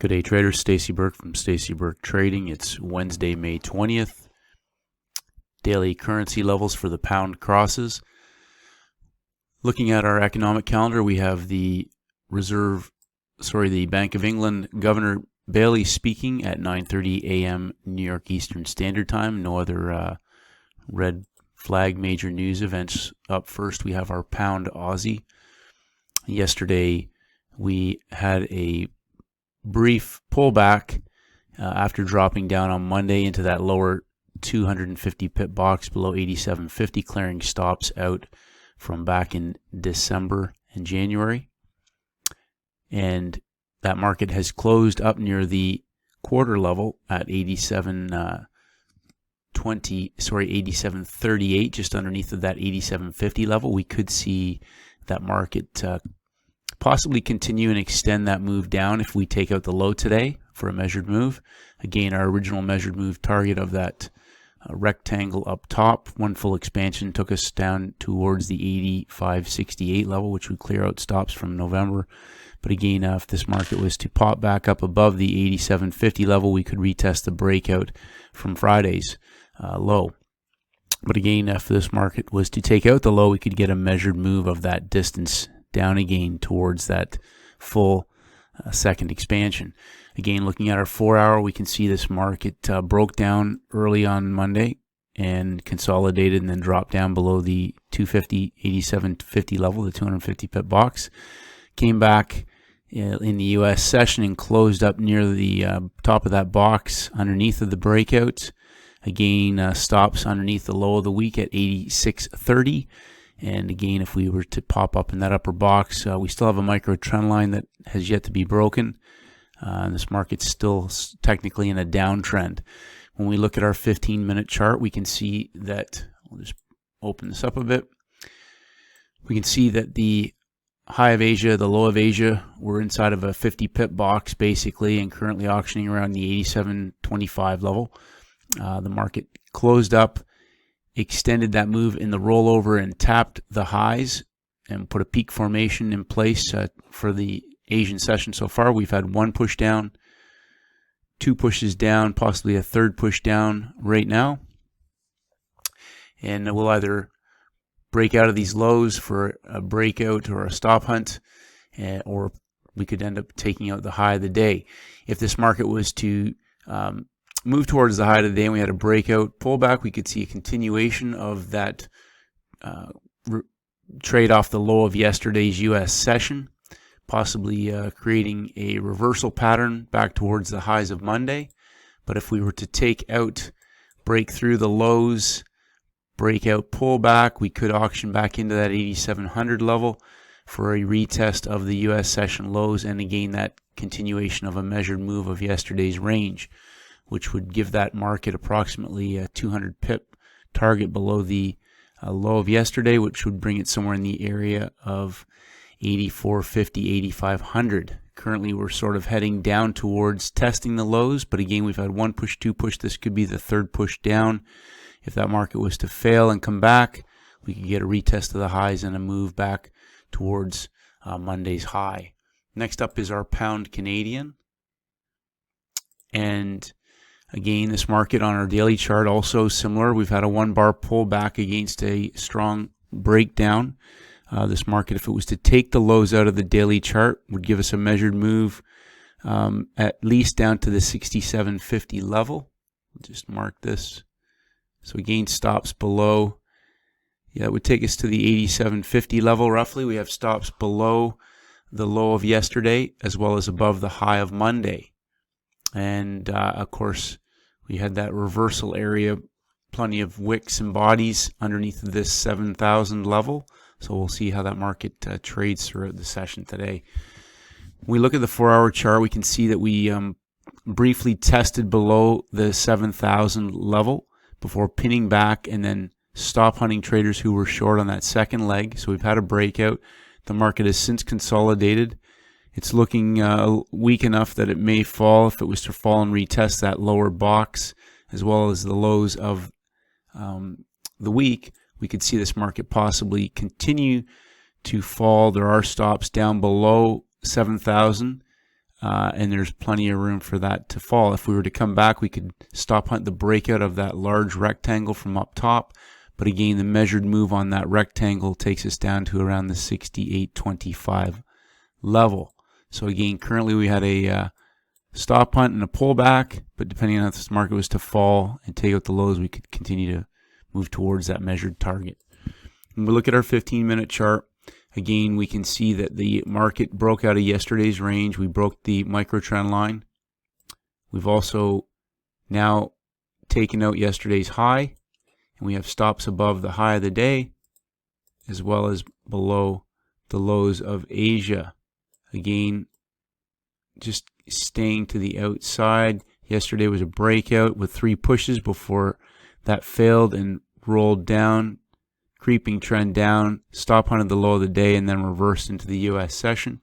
Good day, traders. Stacey Burke from Stacey Burke Trading. It's Wednesday, May 20th. Daily currency levels for the pound crosses. Looking at our economic calendar, we have the Bank of England Governor Bailey speaking at 9:30 a.m. New York Eastern Standard Time. No other red flag major news events. Up first, we have our pound Aussie. Yesterday, we had a brief pullback after dropping down on Monday into that lower 250 pip box below 87.50, clearing stops out from back in December and January. And that market has closed up near the quarter level at 87.38, just underneath of that 87.50 level. We could see that market possibly continue and extend that move down if we take out the low today for a measured move. Again, our original measured move target of that rectangle up top, one full expansion took us down towards the 85.68 level, which would clear out stops from November. But again, if this market was to pop back up above the 87.50 level, we could retest the breakout from Friday's low. But again, if this market was to take out the low, we could get a measured move of that distance down again towards that full second expansion. Again, looking at our 4-hour, we can see this market broke down early on Monday and consolidated and then dropped down below the 87.50 level, the 250 pip box. Came back in the US session and closed up near the top of that box underneath of the breakout. Again, stops underneath the low of the week at 86.30. And again, if we were to pop up in that upper box, we still have a micro trend line that has yet to be broken. This market's still technically in a downtrend. When we look at our 15-minute chart, we can see that, I'll just open this up a bit. We can see that the high of Asia, the low of Asia, we're inside of a 50 pip box basically, and currently auctioning around the 87.25 level. The market closed up, extended that move in the rollover and tapped the highs and put a peak formation in place for the Asian session so far. We've had one push down, two pushes down, possibly a third push down right now. And we'll either break out of these lows for a breakout or a stop hunt, or we could end up taking out the high of the day. If this market was to move towards the high of the day and we had a breakout pullback, we could see a continuation of that trade off the low of yesterday's US session, possibly creating a reversal pattern back towards the highs of Monday. But if we were to break through the lows, breakout pullback, we could auction back into that 8700 level for a retest of the US session lows, and again that continuation of a measured move of yesterday's range, which would give that market approximately a 200 pip target below the low of yesterday, which would bring it somewhere in the area of 84.50, 8500. Currently, we're sort of heading down towards testing the lows, but again, we've had one push, two push. This could be the third push down. If that market was to fail and come back, we could get a retest of the highs and a move back towards Monday's high. Next up is our pound Canadian. And again, this market on our daily chart also similar. We've had a 1-bar pullback against a strong breakdown. This market, if it was to take the lows out of the daily chart, would give us a measured move at least down to the 67.50 level. We'll just mark this. So again, stops below. Yeah, it would take us to the 87.50 level roughly. We have stops below the low of yesterday as well as above the high of Monday. And of course, we had that reversal area, plenty of wicks and bodies underneath this 7,000 level. So we'll see how that market trades throughout the session today. When we look at the 4-hour chart, we can see that we briefly tested below the 7,000 level before pinning back and then stop hunting traders who were short on that second leg. So we've had a breakout. The market has since consolidated. It's looking weak enough that it may fall if it was to fall and retest that lower box as well as the lows of the week. We could see this market possibly continue to fall. There are stops down below 7,000 and there's plenty of room for that to fall. If we were to come back, we could stop hunt the breakout of that large rectangle from up top. But again, the measured move on that rectangle takes us down to around the 68.25 level. So again, currently we had a stop hunt and a pullback, but depending on if this market was to fall and take out the lows, we could continue to move towards that measured target. When we look at our 15-minute chart, again, we can see that the market broke out of yesterday's range. We broke the micro trend line. We've also now taken out yesterday's high, and we have stops above the high of the day as well as below the lows of Asia. Again, just staying to the outside. Yesterday was a breakout with 3 pushes before that failed and rolled down, creeping trend down, stop hunted the low of the day, and then reversed into the US session.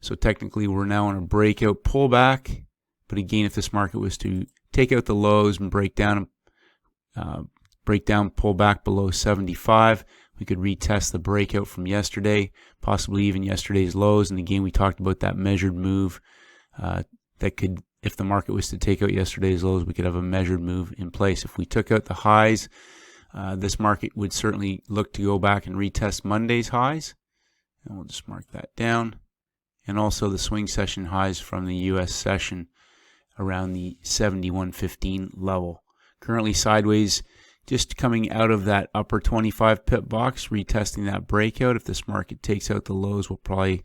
So technically we're now on a breakout pullback, but again, if this market was to take out the lows and break down, pull back below 75, we could retest the breakout from yesterday, possibly even yesterday's lows. And again, we talked about that measured move that could, if the market was to take out yesterday's lows, we could have a measured move in place. If we took out the highs, this market would certainly look to go back and retest Monday's highs. And we'll just mark that down. And also the swing session highs from the US session around the 71.15 level. Currently sideways, just coming out of that upper 25 pip box, retesting that breakout. If this market takes out the lows, we'll probably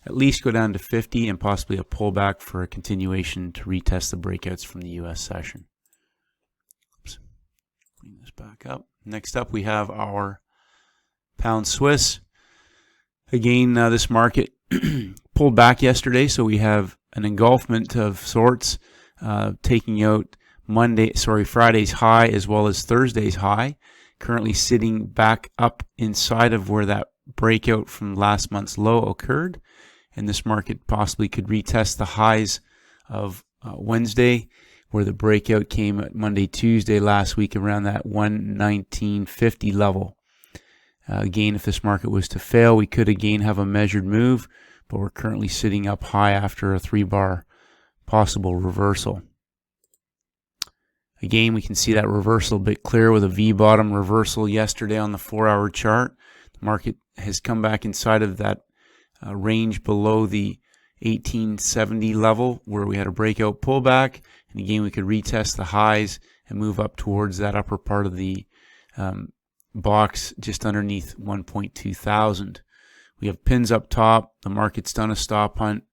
at least go down to 50 and possibly a pullback for a continuation to retest the breakouts from the US session. Oops. Bring this back up. Next up, we have our pound Swiss. Again, this market pulled back yesterday, so we have an engulfment of sorts, taking out Friday's high as well as Thursday's high, currently sitting back up inside of where that breakout from last month's low occurred. And this market possibly could retest the highs of Wednesday, where the breakout came at Monday, Tuesday last week around that 119.50 level. Again, if this market was to fail, we could again have a measured move, but we're currently sitting up high after a 3-bar possible reversal. Again, we can see that reversal a bit clear with a V-bottom reversal yesterday on the 4-hour chart. The market has come back inside of that range below the 1870 level where we had a breakout pullback. And again, we could retest the highs and move up towards that upper part of the box just underneath 1.2 thousand. We have pins up top. The market's done a stop hunt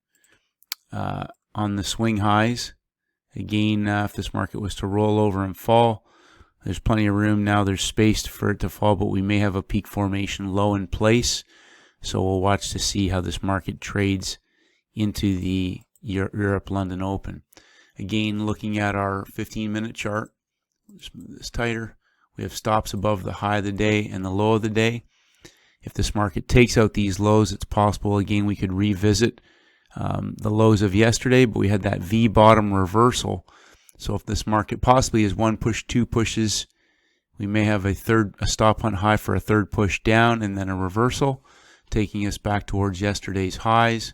on the swing highs. Again, if this market was to roll over and fall, there's plenty of room now. There's space for it to fall, but we may have a peak formation low in place. So we'll watch to see how this market trades into the Europe-London Open. Again, looking at our 15-minute chart, just move this tighter. We have stops above the high of the day and the low of the day. If this market takes out these lows, it's possible, again, we could revisit the lows of yesterday, but we had that V-bottom reversal. So if this market possibly is 1 push, 2 pushes, we may have a stop hunt high for a 3rd push down and then a reversal, taking us back towards yesterday's highs.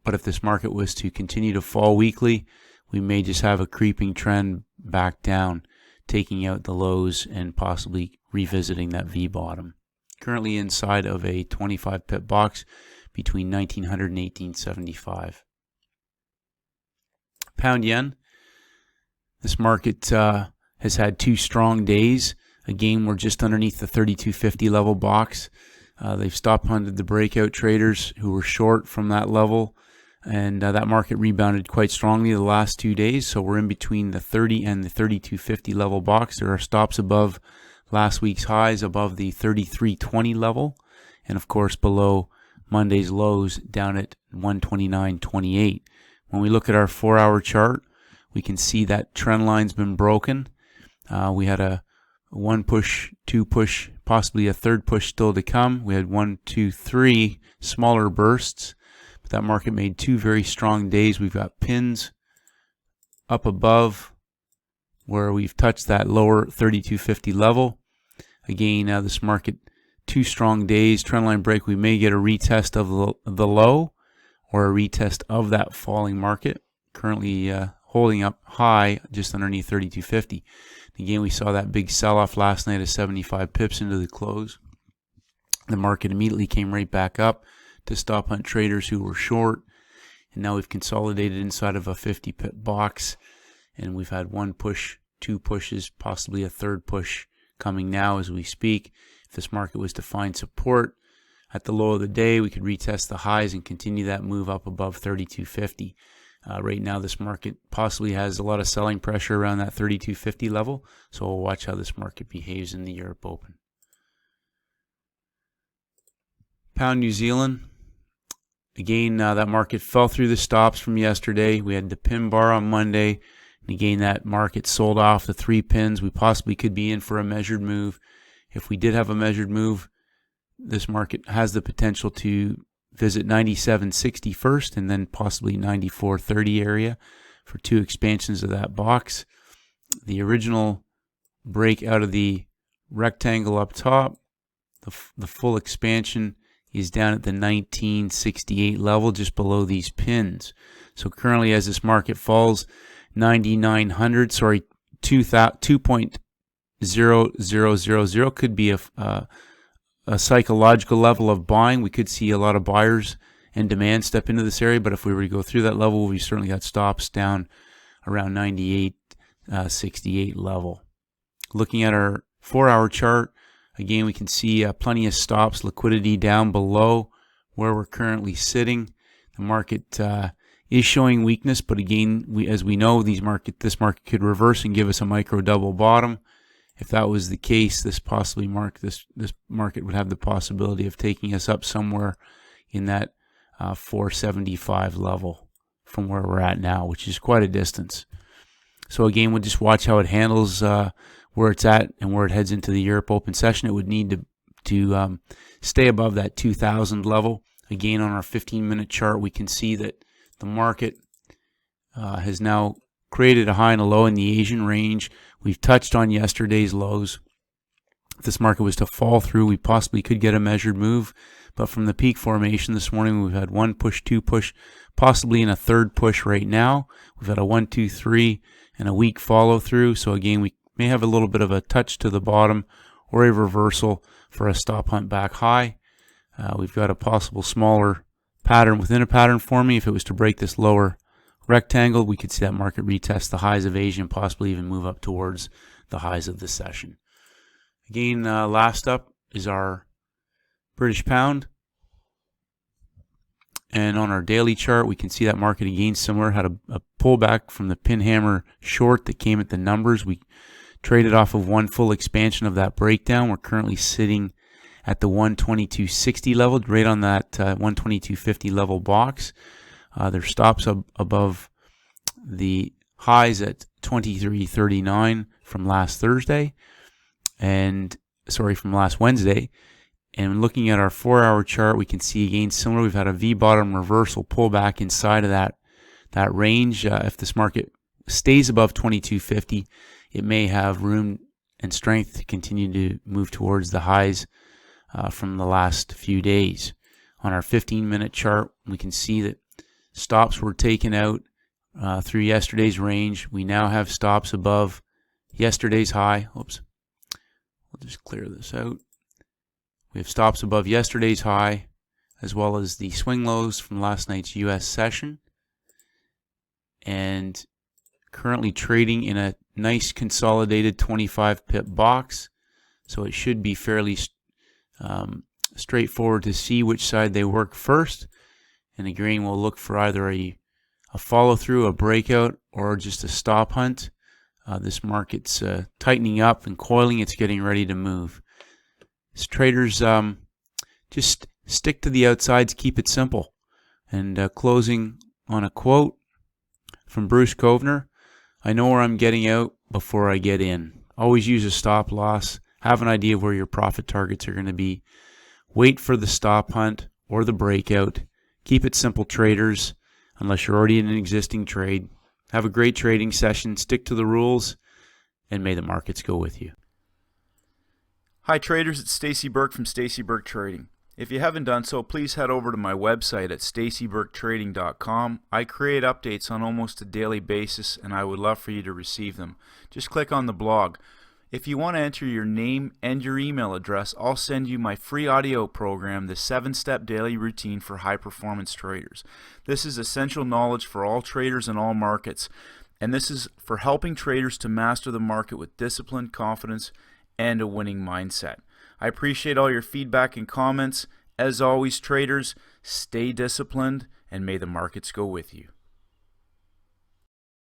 But if this market was to continue to fall weekly, we may just have a creeping trend back down, taking out the lows and possibly revisiting that V-bottom. Currently inside of a 25 pip box between 1900 and 1875. Pound yen. This market has had 2 strong days. Again, we're just underneath the 3250 level box. They've stop hunted the breakout traders who were short from that level, and that market rebounded quite strongly the last 2 days. So we're in between the 30 and the 3250 level box. There are stops above last week's highs, above the 3320 level, and of course below Monday's lows down at 129.28. When we look at our 4-hour chart, we can see that trend line's been broken. We had a 1 push, 2 push, possibly a 3rd push still to come. We had 1, 2, 3 smaller bursts, but that market made 2 very strong days. We've got pins up above where we've touched that lower 3250 level. Again, this market, 2 strong days, trendline break. We may get a retest of the low, or a retest of that falling market, currently holding up high just underneath 32.50. Again, we saw that big sell-off last night of 75 pips into the close. The market immediately came right back up to stop hunt traders who were short, and now we've consolidated inside of a 50 pip box, and we've had one push, two pushes, possibly a third push coming now as we speak. If this market was to find support at the low of the day, we could retest the highs and continue that move up above 32.50. Right now, this market possibly has a lot of selling pressure around that 32.50 level, so we'll watch how this market behaves in the Europe Open. Pound New Zealand. Again, that market fell through the stops from yesterday. We had the pin bar on Monday, and again, that market sold off the 3 pins. We possibly could be in for a measured move. If we did have a measured move, this market has the potential to visit 97.60 first and then possibly 94.30 area for 2 expansions of that box. The original break out of the rectangle up top, the full expansion is down at the 1968 level, just below these pins. So currently, as this market falls 2.0000 could be a psychological level of buying. We could see a lot of buyers and demand step into this area, but if we were to go through that level, we certainly got stops down around 98.68 level. Looking at our 4-hour chart, again, we can see plenty of stops, liquidity down below where we're currently sitting. The market is showing weakness, but again, as we know, this market could reverse and give us a micro double bottom. If that was the case, this market would have the possibility of taking us up somewhere in that 475 level from where we're at now, which is quite a distance. So again, we'll just watch how it handles where it's at and where it heads into the Europe Open session. It would need to stay above that 2000 level. Again, on our 15-minute chart, we can see that the market has now created a high and a low in the Asian range. We've touched on yesterday's lows. If this market was to fall through, we possibly could get a measured move. But from the peak formation this morning, we've had one push, two push, possibly in a third push right now. We've had a 1, 2, 3, and a weak follow through. So again, we may have a little bit of a touch to the bottom or a reversal for a stop hunt back high. We've got a possible smaller pattern within a pattern forming. If it was to break this lower rectangle, we could see that market retest the highs of Asia and possibly even move up towards the highs of the session. Again, last up is our British pound. And on our daily chart, we can see that market again similar, had a pullback from the pin hammer short that came at the numbers. We traded off of one full expansion of that breakdown. We're currently sitting at the 122.60 level, right on that 122.50 level box. Their stops above the highs at 23.39 from last Thursday, from last Wednesday. And looking at our 4-hour chart, we can see again similar. We've had a V-bottom reversal pullback inside of that range. If this market stays above 22.50, it may have room and strength to continue to move towards the highs from the last few days. On our 15-minute chart, we can see that stops were taken out through yesterday's range. We now have stops above yesterday's high. Oops. We'll just clear this out. We have stops above yesterday's high, as well as the swing lows from last night's U.S. session. And currently trading in a nice consolidated 25 pip box. So it should be fairly straightforward to see which side they work first. And again, we'll look for either a follow-through, a breakout, or just a stop hunt. This market's tightening up and coiling. It's getting ready to move. As traders, just stick to the outsides, keep it simple. And closing on a quote from Bruce Kovner, "I know where I'm getting out before I get in. Always use a stop loss. Have an idea of where your profit targets are going to be. Wait for the stop hunt or the breakout. Keep it simple, traders, unless you're already in an existing trade. Have a great trading session. Stick to the rules, and may the markets go with you." Hi traders, it's Stacey Burke from Stacey Burke Trading. If you haven't done so, please head over to my website at StaceyBurkeTrading.com. I create updates on almost a daily basis, and I would love for you to receive them. Just click on the blog. If you want to enter your name and your email address, I'll send you my free audio program, the 7-Step Daily Routine for High-Performance Traders. This is essential knowledge for all traders in all markets, and this is for helping traders to master the market with discipline, confidence, and a winning mindset. I appreciate all your feedback and comments. As always, traders, stay disciplined, and may the markets go with you.